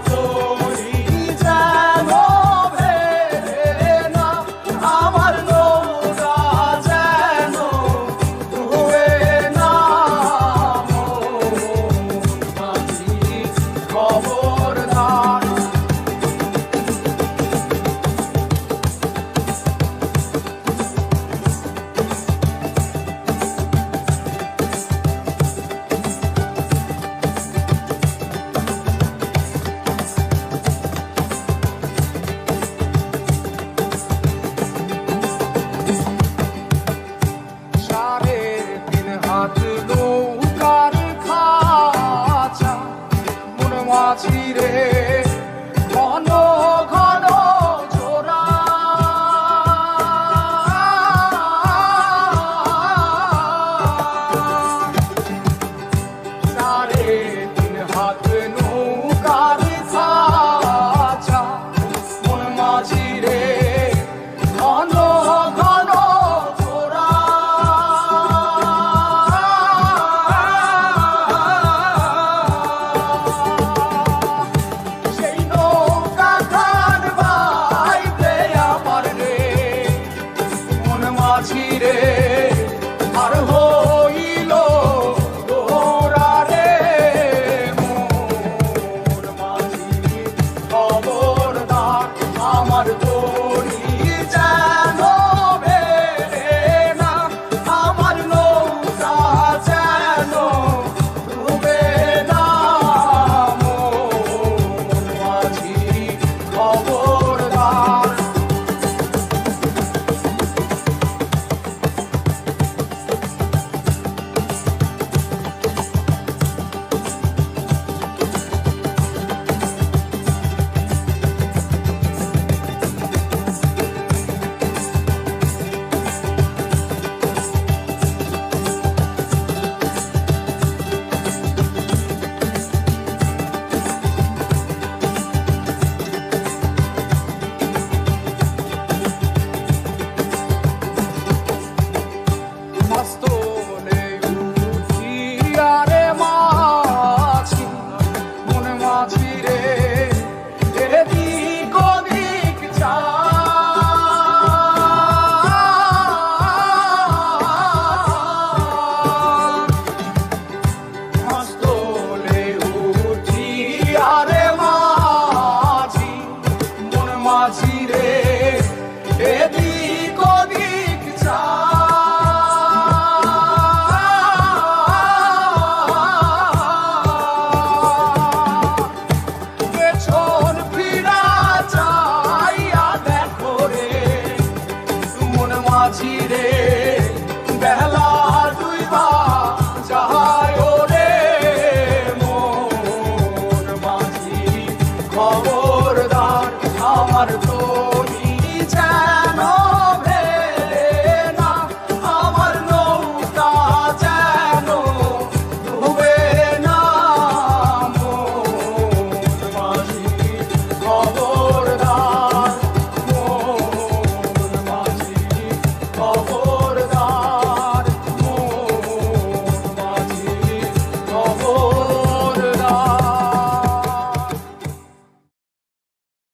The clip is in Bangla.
তরি যেন ভেড়ে না, আমার নৌকা যেন ডুবে না। মাঝি খবরদার। নৌকার খাঁচা মন মাঝি রে, ঘন ঘন জোড়া। সাড়ে তিন হাত নৌকার খাঁচা মন মাঝি রে, ঘন ঘন জোড়া। রে আর হইল তোরা রে, মোর মাঝি খবরদার। আমার তরি যেন ভেড়ে না, আমার নৌকা যেন ডুবে না। মোর মাঝি খবরদার। মস্তলে উঠিয়া রে মাঝি, মন মাঝি রে, এদিক ওদিক চায়। মস্তলে উঠিয়া রে মাঝি, মন মাঝি রে, এদিক ওদিক চায়। মাঝি রে বেলা ডুইবা যায় রে, মোর মাঝি খবরদার। আমার তো